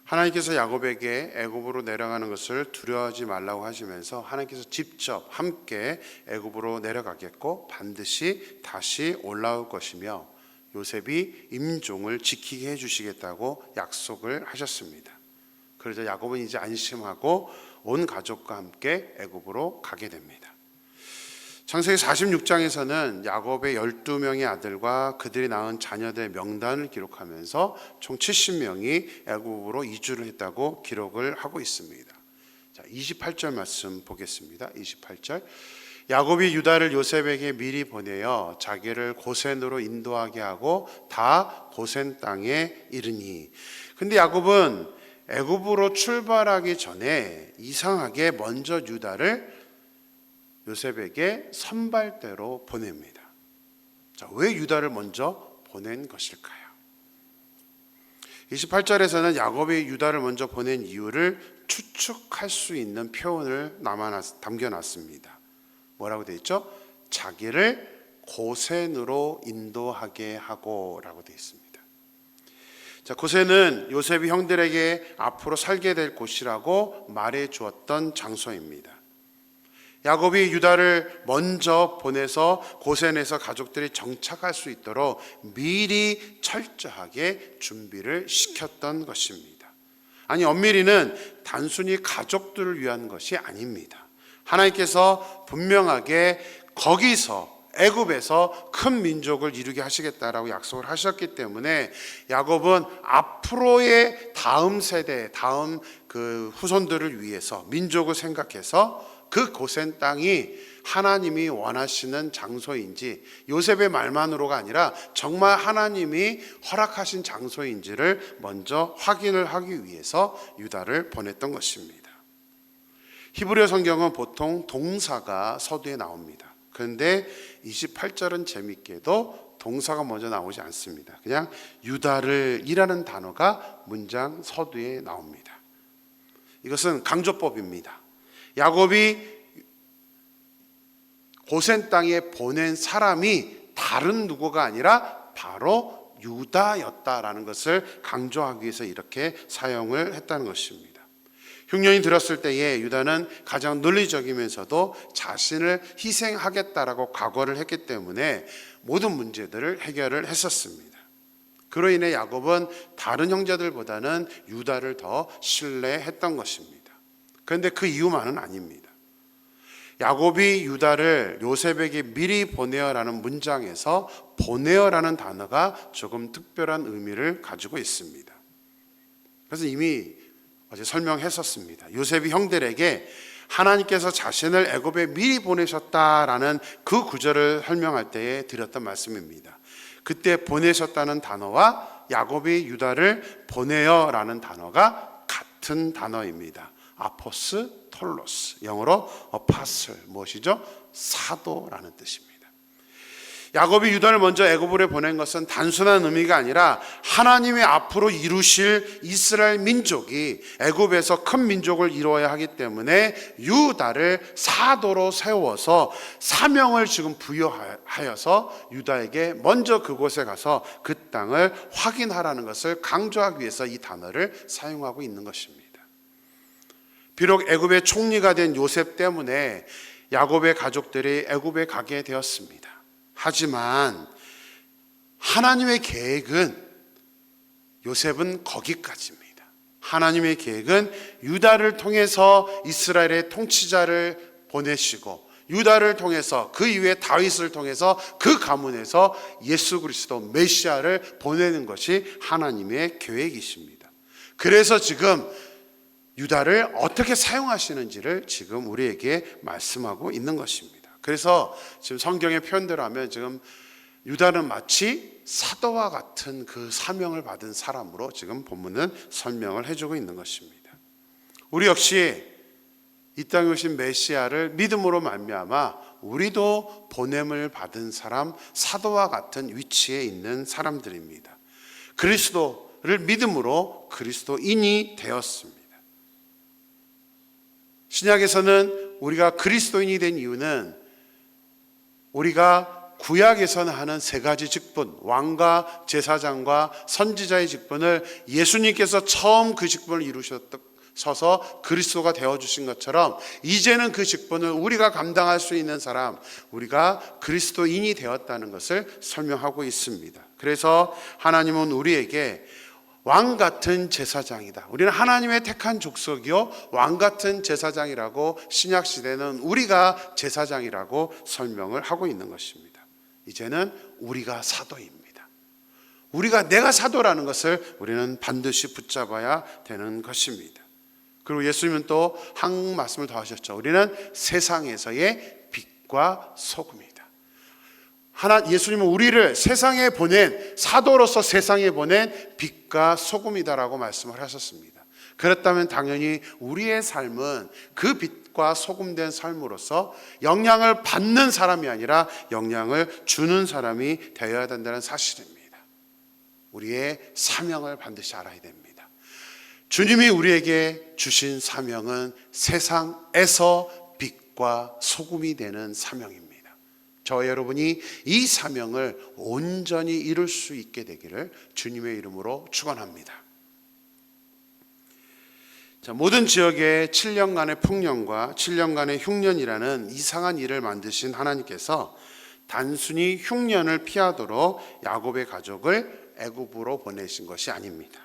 하나님께서 야곱에게 애굽으로 내려가는 것을 두려워하지 말라고 하시면서 하나님께서 직접 함께 애굽으로 내려가겠고 반드시 다시 올라올 것이며 요셉이 임종을 지키게 해주시겠다고 약속을 하셨습니다. 그래서 야곱은 이제 안심하고 온 가족과 함께 애굽으로 가게 됩니다. 창세기 46장에서는 야곱의 12명의 아들과 그들이 낳은 자녀들의 명단을 기록하면서 총 70명이 애굽으로 이주를 했다고 기록을 하고 있습니다. 자, 28절 말씀 보겠습니다. 28절. 야곱이 유다를 요셉에게 미리 보내어 자기를 고센으로 인도하게 하고 다 고센 땅에 이르니. 근데 야곱은 애굽으로 출발하기 전에 이상하게 먼저 유다를 요셉에게 선발대로 보냅니다. 자, 왜 유다를 먼저 보낸 것일까요? 28절에서는 야곱이 유다를 먼저 보낸 이유를 추측할 수 있는 표현을 담겨놨습니다. 뭐라고 되어 있죠? 자기를 고센으로 인도하게 하고 라고 되어 있습니다. 자, 고센은 요셉이 형들에게 앞으로 살게 될 곳이라고 말해 주었던 장소입니다. 야곱이 유다를 먼저 보내서 고센에서 가족들이 정착할 수 있도록 미리 철저하게 준비를 시켰던 것입니다. 아니, 엄밀히는 단순히 가족들을 위한 것이 아닙니다. 하나님께서 분명하게 거기서 애굽에서 큰 민족을 이루게 하시겠다라고 약속을 하셨기 때문에 야곱은 앞으로의 다음 세대, 다음 그 후손들을 위해서 민족을 생각해서 그 고센 땅이 하나님이 원하시는 장소인지 요셉의 말만으로가 아니라 정말 하나님이 허락하신 장소인지를 먼저 확인을 하기 위해서 유다를 보냈던 것입니다. 히브리어 성경은 보통 동사가 서두에 나옵니다. 그런데 28절은 재밌게도 동사가 먼저 나오지 않습니다. 그냥 유다를 이라는 단어가 문장 서두에 나옵니다. 이것은 강조법입니다. 야곱이 고센 땅에 보낸 사람이 다른 누구가 아니라 바로 유다였다라는 것을 강조하기 위해서 이렇게 사용을 했다는 것입니다. 흉년이 들었을 때에 유다는 가장 논리적이면서도 자신을 희생하겠다라고 각오를 했기 때문에 모든 문제들을 해결을 했었습니다. 그로 인해 야곱은 다른 형제들보다는 유다를 더 신뢰했던 것입니다. 그런데 그 이유만은 아닙니다. 야곱이 유다를 요셉에게 미리 보내어라는 문장에서 보내어라는 단어가 조금 특별한 의미를 가지고 있습니다. 그래서 이미 어제 설명했었습니다. 요셉이 형들에게 하나님께서 자신을 애굽에 미리 보내셨다라는 그 구절을 설명할 때에 드렸던 말씀입니다. 그때 보내셨다는 단어와 야곱이 유다를 보내어라는 단어가 같은 단어입니다. 아포스톨로스, 영어로 apostle, 무엇이죠? 사도라는 뜻입니다. 야곱이 유다를 먼저 애굽으로 보낸 것은 단순한 의미가 아니라 하나님의 앞으로 이루실 이스라엘 민족이 애굽에서 큰 민족을 이루어야 하기 때문에 유다를 사도로 세워서 사명을 지금 부여하여서 유다에게 먼저 그곳에 가서 그 땅을 확인하라는 것을 강조하기 위해서 이 단어를 사용하고 있는 것입니다. 비록 애굽의 총리가 된 요셉 때문에 야곱의 가족들이 애굽에 가게 되었습니다. 하지만 하나님의 계획은 요셉은 거기까지입니다. 하나님의 계획은 유다를 통해서 이스라엘의 통치자를 보내시고 유다를 통해서 그 이후에 다윗을 통해서 그 가문에서 예수 그리스도 메시아를 보내는 것이 하나님의 계획이십니다. 그래서 지금 유다를 어떻게 사용하시는지를 지금 우리에게 말씀하고 있는 것입니다. 그래서 지금 성경의 표현대로 하면 지금 유다는 마치 사도와 같은 그 사명을 받은 사람으로 지금 본문은 설명을 해주고 있는 것입니다. 우리 역시 이 땅에 오신 메시아를 믿음으로 말미암아 우리도 보냄을 받은 사람, 사도와 같은 위치에 있는 사람들입니다. 그리스도를 믿음으로 그리스도인이 되었습니다. 신약에서는 우리가 그리스도인이 된 이유는 우리가 구약에서는 하는 세 가지 직분, 왕과 제사장과 선지자의 직분을 예수님께서 처음 그 직분을 이루셔서 그리스도가 되어주신 것처럼 이제는 그 직분을 우리가 감당할 수 있는 사람, 우리가 그리스도인이 되었다는 것을 설명하고 있습니다. 그래서 하나님은 우리에게 왕 같은 제사장이다. 우리는 하나님의 택한 족속이요 왕 같은 제사장이라고 신약 시대는 우리가 제사장이라고 설명을 하고 있는 것입니다. 이제는 우리가 사도입니다. 내가 사도라는 것을 우리는 반드시 붙잡아야 되는 것입니다. 그리고 예수님은 또 한 말씀을 더 하셨죠. 우리는 세상에서의 빛과 소금이다. 예수님은 우리를 세상에 보낸 사도로서 세상에 보낸 빛과 소금이다라고 말씀을 하셨습니다. 그렇다면 당연히 우리의 삶은 그 빛과 소금된 삶으로서 영향을 받는 사람이 아니라 영향을 주는 사람이 되어야 된다는 사실입니다. 우리의 사명을 반드시 알아야 됩니다. 주님이 우리에게 주신 사명은 세상에서 빛과 소금이 되는 사명입니다. 저와 여러분이 이 사명을 온전히 이룰 수 있게 되기를 주님의 이름으로 축원합니다. 모든 지역에 7년간의 풍년과 7년간의 흉년이라는 이상한 일을 만드신 하나님께서 단순히 흉년을 피하도록 야곱의 가족을 애굽으로 보내신 것이 아닙니다.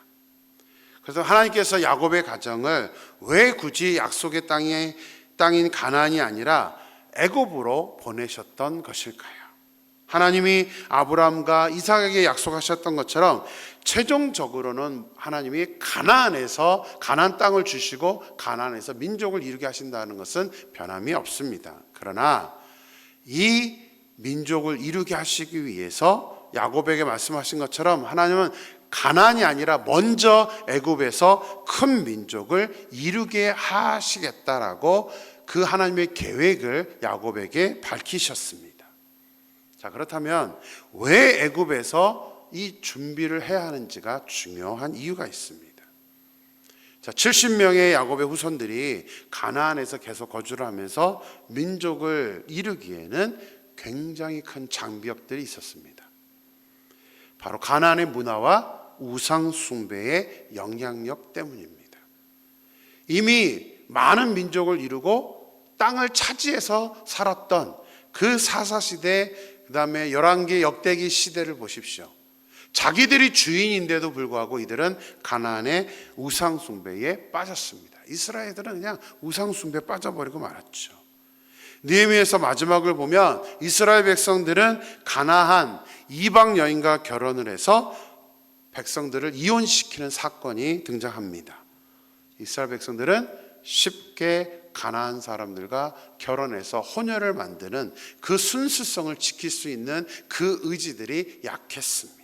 그래서 하나님께서 야곱의 가정을 왜 굳이 약속의 땅인 가나안이 아니라 애굽으로 보내셨던 것일까요? 하나님이 아브라함과 이삭에게 약속하셨던 것처럼 최종적으로는 하나님이 가나안 땅을 주시고 가나안에서 민족을 이루게 하신다는 것은 변함이 없습니다. 그러나 이 민족을 이루게 하시기 위해서 야곱에게 말씀하신 것처럼 하나님은 가나안이 아니라 먼저 애굽에서 큰 민족을 이루게 하시겠다라고 그 하나님의 계획을 야곱에게 밝히셨습니다. 자, 그렇다면 왜 애굽에서 이 준비를 해야 하는지가 중요한 이유가 있습니다. 자, 70명의 야곱의 후손들이 가나안에서 계속 거주를 하면서 민족을 이루기에는 굉장히 큰 장벽들이 있었습니다. 바로 가나안의 문화와 우상 숭배의 영향력 때문입니다. 이미 많은 민족을 이루고 땅을 차지해서 살았던 그 사사시대, 그 다음에 열왕기 역대기 시대를 보십시오. 자기들이 주인인데도 불구하고 이들은 가나안의 우상 숭배에 빠졌습니다. 이스라엘들은 그냥 우상 숭배에 빠져버리고 말았죠. 느헤미야서 마지막을 보면 이스라엘 백성들은 가나안 이방 여인과 결혼을 해서 백성들을 이혼시키는 사건이 등장합니다. 이스라엘 백성들은 쉽게 가나안 사람들과 결혼해서 혼혈을 만드는 그 순수성을 지킬 수 있는 그 의지들이 약했습니다.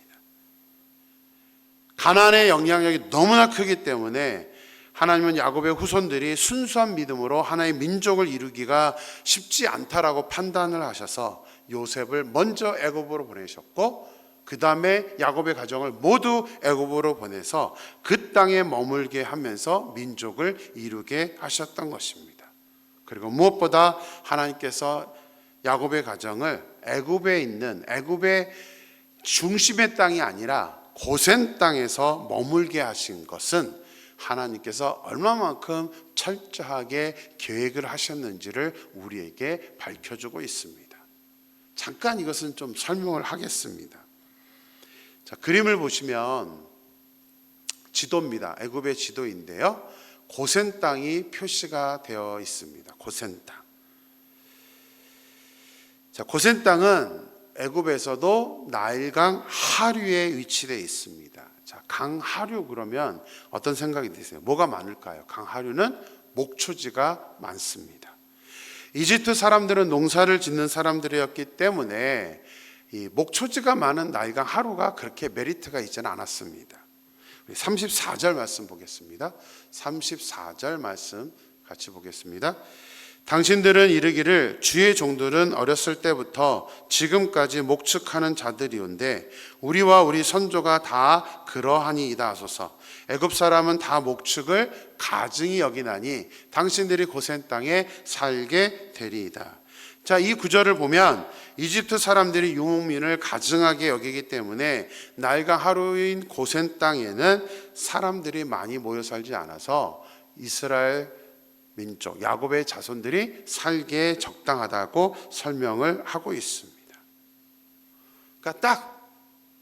가나안의 영향력이 너무나 크기 때문에 하나님은 야곱의 후손들이 순수한 믿음으로 하나의 민족을 이루기가 쉽지 않다라고 판단을 하셔서 요셉을 먼저 애굽으로 보내셨고 그 다음에 야곱의 가정을 모두 애굽으로 보내서 그 땅에 머물게 하면서 민족을 이루게 하셨던 것입니다. 그리고 무엇보다 하나님께서 야곱의 가정을 애굽에 있는 애굽의 중심의 땅이 아니라 고센 땅에서 머물게 하신 것은 하나님께서 얼마만큼 철저하게 계획을 하셨는지를 우리에게 밝혀주고 있습니다. 잠깐 이것은 좀 설명을 하겠습니다. 자, 그림을 보시면 지도입니다. 애굽의 지도인데요. 고센 땅이 표시가 되어 있습니다. 고센 땅. 자, 고센 땅은 애굽에서도 나일강 하류에 위치되어 있습니다. 자, 강 하류 그러면 어떤 생각이 드세요? 뭐가 많을까요? 강 하류는 목초지가 많습니다. 이집트 사람들은 농사를 짓는 사람들이었기 때문에 이 목초지가 많은 나일강 하류가 그렇게 메리트가 있지는 않았습니다. 34절 말씀 보겠습니다. 34절 말씀 같이 보겠습니다. 당신들은 이르기를 주의 종들은 어렸을 때부터 지금까지 목축하는 자들이온데 우리와 우리 선조가 다 그러하니이다 하소서. 애굽 사람은 다 목축을 가증히 여기나니 당신들이 고센 땅에 살게 되리이다. 자, 이 구절을 보면 이집트 사람들이 유목민을 가증하게 여기기 때문에 날과 하루인 고센 땅에는 사람들이 많이 모여 살지 않아서 이스라엘 민족, 야곱의 자손들이 살기에 적당하다고 설명을 하고 있습니다. 그러니까 딱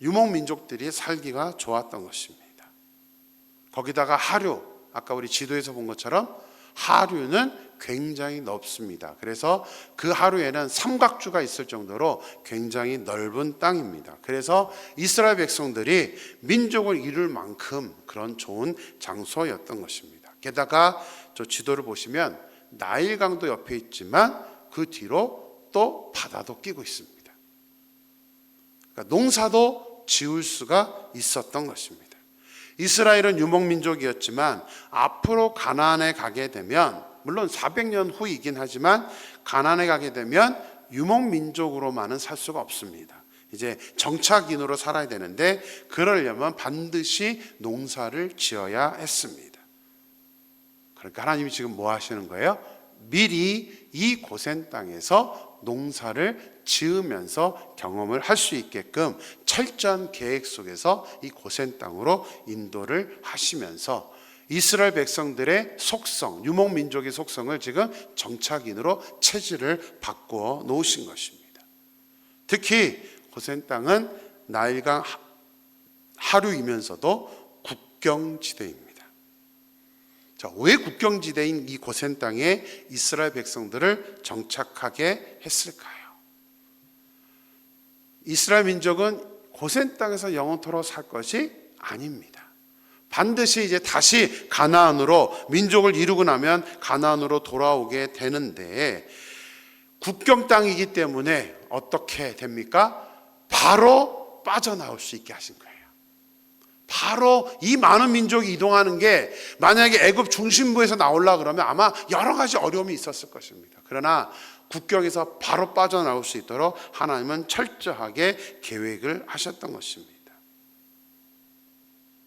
유목민족들이 살기가 좋았던 것입니다. 거기다가 하류, 아까 우리 지도에서 본 것처럼 하류는 굉장히 넓습니다. 그래서 그 하류에는 삼각주가 있을 정도로 굉장히 넓은 땅입니다. 그래서 이스라엘 백성들이 민족을 이룰 만큼 그런 좋은 장소였던 것입니다. 게다가 저 지도를 보시면 나일강도 옆에 있지만 그 뒤로 또 바다도 끼고 있습니다. 그러니까 농사도 지을 수가 있었던 것입니다. 이스라엘은 유목민족이었지만 앞으로 가나안에 가게 되면, 물론 400년 후이긴 하지만 가나안에 가게 되면 유목민족으로만은 살 수가 없습니다. 이제 정착인으로 살아야 되는데 그러려면 반드시 농사를 지어야 했습니다. 그러니까 하나님이 지금 뭐 하시는 거예요? 미리 이 고센 땅에서 농사를 지으면서 경험을 할 수 있게끔 철저한 계획 속에서 이 고센 땅으로 인도를 하시면서 이스라엘 백성들의 속성, 유목민족의 속성을 지금 정착인으로 체질을 바꾸어 놓으신 것입니다. 특히 고센 땅은 나일강 하류이면서도 국경지대입니다. 자, 왜 국경지대인 이 고센 땅에 이스라엘 백성들을 정착하게 했을까요? 이스라엘 민족은 고센 땅에서 영원토록 살 것이 아닙니다. 반드시 이제 다시 가나안으로, 민족을 이루고 나면 가나안으로 돌아오게 되는데 국경 땅이기 때문에 어떻게 됩니까? 바로 빠져나올 수 있게 하신 거예요. 바로 이 많은 민족이 이동하는 게 만약에 애굽 중심부에서 나오려고 그러면 아마 여러 가지 어려움이 있었을 것입니다. 그러나 국경에서 바로 빠져나올 수 있도록 하나님은 철저하게 계획을 하셨던 것입니다.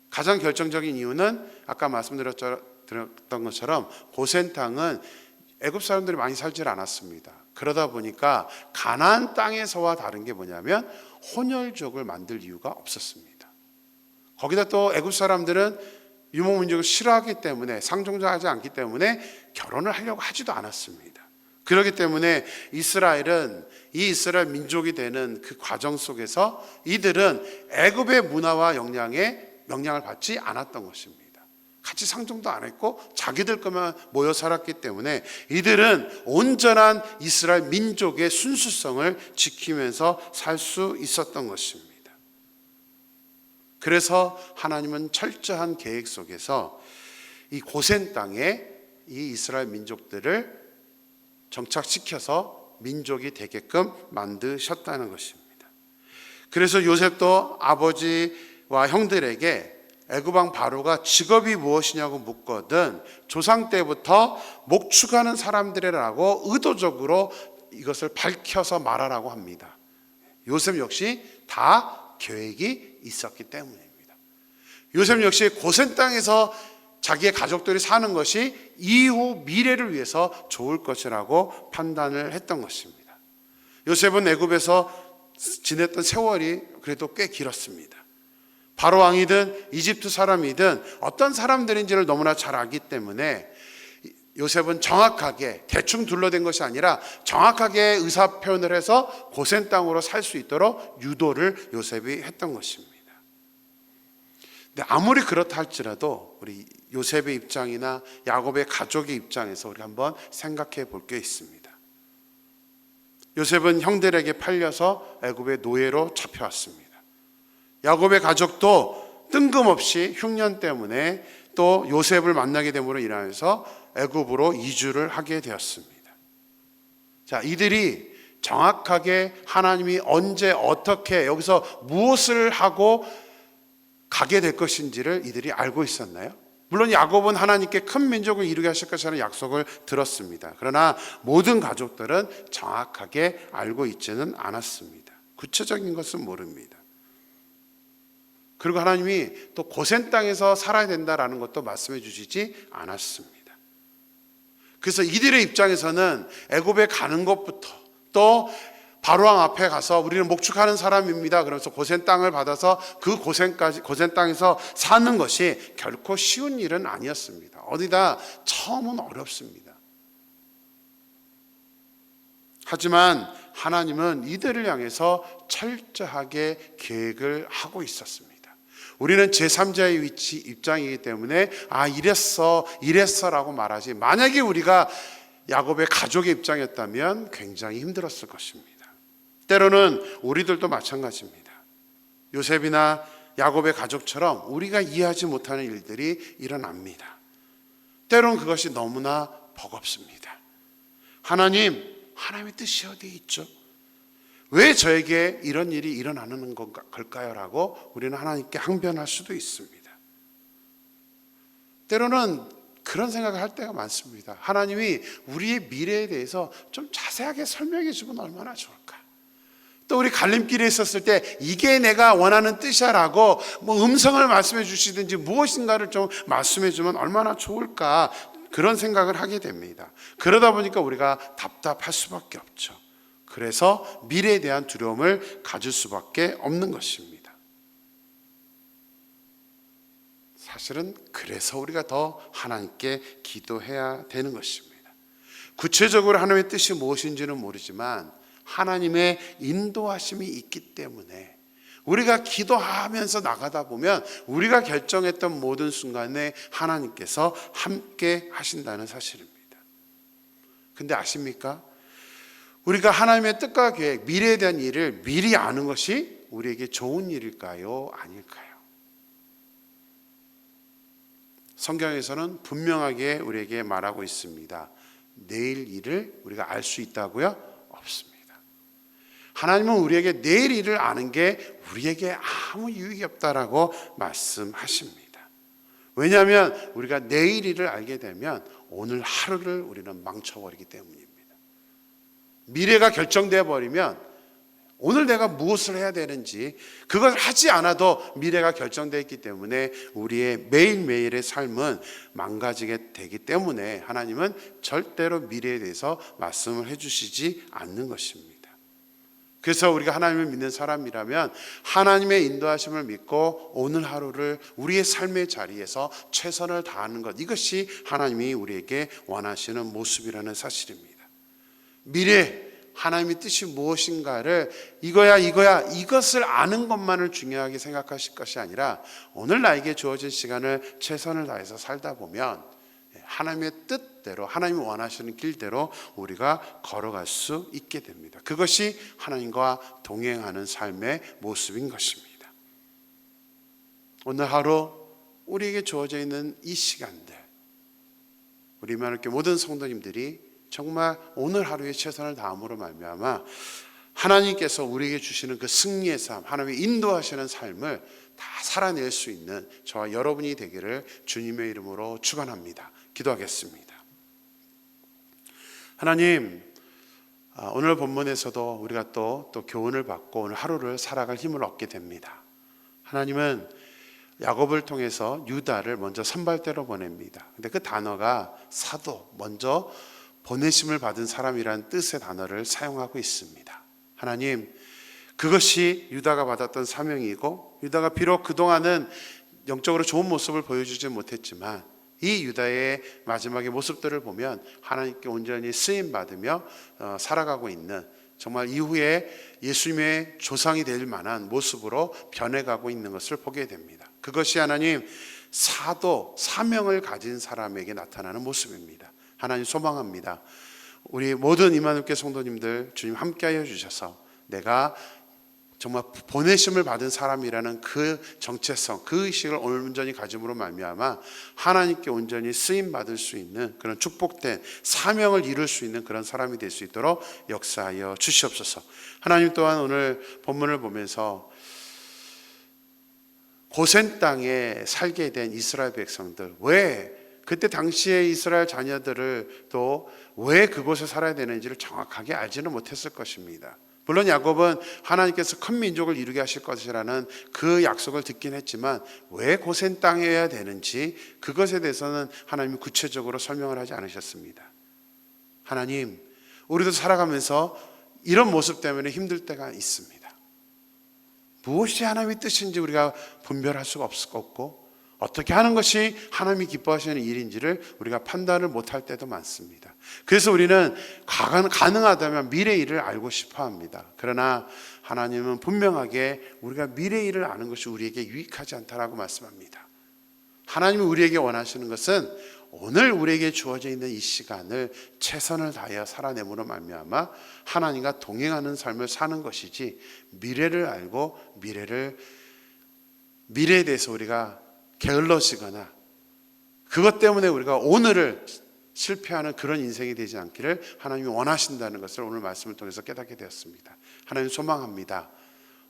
가장 결정적인 이유는 아까 말씀드렸던 것처럼 고센 땅은 애굽 사람들이 많이 살지 않았습니다. 그러다 보니까 가나안 땅에서와 다른 게 뭐냐면 혼혈족을 만들 이유가 없었습니다. 거기다 또 애굽 사람들은 유목민족을 싫어하기 때문에, 상종자하지 않기 때문에 결혼을 하려고 하지도 않았습니다. 그렇기 때문에 이스라엘은 이 이스라엘 민족이 되는 그 과정 속에서 이들은 애굽의 문화와 영향을 받지 않았던 것입니다. 같이 상종도 안 했고 자기들 것만 모여 살았기 때문에 이들은 온전한 이스라엘 민족의 순수성을 지키면서 살 수 있었던 것입니다. 그래서 하나님은 철저한 계획 속에서 이 고센 땅에 이 이스라엘 민족들을 정착시켜서 민족이 되게끔 만드셨다는 것입니다. 그래서 요셉도 아버지와 형들에게 애굽왕 바로가 직업이 무엇이냐고 묻거든 조상 때부터 목축하는 사람들이라고 의도적으로 이것을 밝혀서 말하라고 합니다. 요셉 역시 다 계획이 있었기 때문입니다. 요셉 역시 고센 땅에서 자기의 가족들이 사는 것이 이후 미래를 위해서 좋을 것이라고 판단을 했던 것입니다. 요셉은 애굽에서 지냈던 세월이 그래도 꽤 길었습니다. 바로 왕이든 이집트 사람이든 어떤 사람들인지를 너무나 잘 알기 때문에 요셉은 정확하게 대충 둘러댄 것이 아니라 정확하게 의사표현을 해서 고센 땅으로 살 수 있도록 유도를 요셉이 했던 것입니다. 근데 아무리 그렇다 할지라도 우리 요셉의 입장이나 야곱의 가족의 입장에서 우리 한번 생각해 볼 게 있습니다. 요셉은 형들에게 팔려서 애굽의 노예로 잡혀왔습니다. 야곱의 가족도 뜬금없이 흉년 때문에 또 요셉을 만나게 됨으로 인하여서 애굽으로 이주를 하게 되었습니다. 자, 이들이 정확하게 하나님이 언제 어떻게 여기서 무엇을 하고 가게 될 것인지를 이들이 알고 있었나요? 물론 야곱은 하나님께 큰 민족을 이루게 하실 것이라는 약속을 들었습니다. 그러나 모든 가족들은 정확하게 알고 있지는 않았습니다. 구체적인 것은 모릅니다. 그리고 하나님이 또 고센 땅에서 살아야 된다라는 것도 말씀해 주시지 않았습니다. 그래서 이들의 입장에서는 애굽에 가는 것부터 또 바로왕 앞에 가서 우리는 목축하는 사람입니다. 그러면서 고센 땅을 받아서 그 고센 땅에서 사는 것이 결코 쉬운 일은 아니었습니다. 어디다 처음은 어렵습니다. 하지만 하나님은 이들을 향해서 철저하게 계획을 하고 있었습니다. 우리는 제3자의 입장이기 때문에 이랬어라고 말하지, 만약에 우리가 야곱의 가족의 입장이었다면 굉장히 힘들었을 것입니다. 때로는 우리들도 마찬가지입니다. 요셉이나 야곱의 가족처럼 우리가 이해하지 못하는 일들이 일어납니다. 때로는 그것이 너무나 버겁습니다. 하나님의 뜻이 어디에 있죠? 왜 저에게 이런 일이 일어나는 걸까요? 라고 우리는 하나님께 항변할 수도 있습니다. 때로는 그런 생각을 할 때가 많습니다. 하나님이 우리의 미래에 대해서 좀 자세하게 설명해 주면 얼마나 좋을까? 또 우리 갈림길에 있었을 때 이게 내가 원하는 뜻이야 라고 음성을 말씀해 주시든지 무엇인가를 좀 말씀해 주면 얼마나 좋을까, 그런 생각을 하게 됩니다. 그러다 보니까 우리가 답답할 수밖에 없죠. 그래서 미래에 대한 두려움을 가질 수밖에 없는 것입니다. 사실은 그래서 우리가 더 하나님께 기도해야 되는 것입니다. 구체적으로 하나님의 뜻이 무엇인지는 모르지만 하나님의 인도하심이 있기 때문에 우리가 기도하면서 나가다 보면 우리가 결정했던 모든 순간에 하나님께서 함께 하신다는 사실입니다. 근데 아십니까? 우리가 하나님의 뜻과 계획, 미래에 대한 일을 미리 아는 것이 우리에게 좋은 일일까요? 아닐까요? 성경에서는 분명하게 우리에게 말하고 있습니다. 내일 일을 우리가 알 수 있다고요? 없습니다. 하나님은 우리에게 내일 일을 아는 게 우리에게 아무 유익이 없다라고 말씀하십니다. 왜냐하면 우리가 내일 일을 알게 되면 오늘 하루를 우리는 망쳐버리기 때문입니다. 미래가 결정되어 버리면 오늘 내가 무엇을 해야 되는지, 그걸 하지 않아도 미래가 결정되어 있기 때문에 우리의 매일매일의 삶은 망가지게 되기 때문에 하나님은 절대로 미래에 대해서 말씀을 해주시지 않는 것입니다. 그래서 우리가 하나님을 믿는 사람이라면 하나님의 인도하심을 믿고 오늘 하루를 우리의 삶의 자리에서 최선을 다하는 것, 이것이 하나님이 우리에게 원하시는 모습이라는 사실입니다. 미래 하나님의 뜻이 무엇인가를 이것을 아는 것만을 중요하게 생각하실 것이 아니라 오늘 나에게 주어진 시간을 최선을 다해서 살다 보면 하나님의 뜻대로, 하나님이 원하시는 길대로 우리가 걸어갈 수 있게 됩니다. 그것이 하나님과 동행하는 삶의 모습인 것입니다. 오늘 하루 우리에게 주어져 있는 이 시간들, 우리 임마누엘교회 모든 성도님들이 정말 오늘 하루에 최선을 다함으로 말미암아 하나님께서 우리에게 주시는 그 승리의 삶, 하나님이 인도하시는 삶을 다 살아낼 수 있는 저와 여러분이 되기를 주님의 이름으로 축원합니다. 기도하겠습니다. 하나님, 오늘 본문에서도 우리가 또 교훈을 받고 오늘 하루를 살아갈 힘을 얻게 됩니다. 하나님은 야곱을 통해서 유다를 먼저 선발대로 보냅니다. 근데 그 단어가 사도, 먼저 보내심을 받은 사람이라는 뜻의 단어를 사용하고 있습니다. 하나님, 그것이 유다가 받았던 사명이고, 유다가 비록 그동안은 영적으로 좋은 모습을 보여주지 못했지만 이 유다의 마지막의 모습들을 보면 하나님께 온전히 쓰임받으며 살아가고 있는, 정말 이후에 예수님의 조상이 될 만한 모습으로 변해가고 있는 것을 보게 됩니다. 그것이 하나님 사도, 사명을 가진 사람에게 나타나는 모습입니다. 하나님 소망합니다. 우리 모든 임마누엘교회 성도님들 주님 함께하여 주셔서 내가 정말 보내심을 받은 사람이라는 그 정체성, 그 의식을 온전히 가짐으로 말미암아 하나님께 온전히 쓰임 받을 수 있는 그런 축복된 사명을 이룰 수 있는 그런 사람이 될 수 있도록 역사하여 주시옵소서. 하나님 또한 오늘 본문을 보면서 고센 땅에 살게 된 이스라엘 백성들, 왜 그때 당시에 이스라엘 자녀들을 또 왜 그곳에 살아야 되는지를 정확하게 알지는 못했을 것입니다. 물론 야곱은 하나님께서 큰 민족을 이루게 하실 것이라는 그 약속을 듣긴 했지만 왜 고센 땅이어야 되는지 그것에 대해서는 하나님이 구체적으로 설명을 하지 않으셨습니다. 하나님, 우리도 살아가면서 이런 모습 때문에 힘들 때가 있습니다. 무엇이 하나님의 뜻인지 우리가 분별할 수가 없고 어떻게 하는 것이 하나님이 기뻐하시는 일인지를 우리가 판단을 못할 때도 많습니다. 그래서 우리는 가능하다면 미래 일을 알고 싶어 합니다. 그러나 하나님은 분명하게 우리가 미래 일을 아는 것이 우리에게 유익하지 않다라고 말씀합니다. 하나님이 우리에게 원하시는 것은 오늘 우리에게 주어져 있는 이 시간을 최선을 다하여 살아내므로 말미암아 하나님과 동행하는 삶을 사는 것이지, 미래를 알고 미래에 대해서 우리가 게을러지거나 그것 때문에 우리가 오늘을 실패하는 그런 인생이 되지 않기를 하나님이 원하신다는 것을 오늘 말씀을 통해서 깨닫게 되었습니다. 하나님 소망합니다.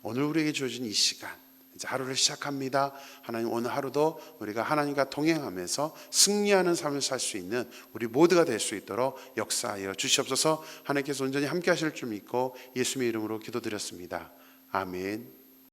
오늘 우리에게 주어진 이 시간, 이제 하루를 시작합니다. 하나님 오늘 하루도 우리가 하나님과 동행하면서 승리하는 삶을 살 수 있는 우리 모두가 될 수 있도록 역사하여 주시옵소서. 하나님께서 온전히 함께 하실 줄 믿고 예수님의 이름으로 기도드렸습니다. 아멘.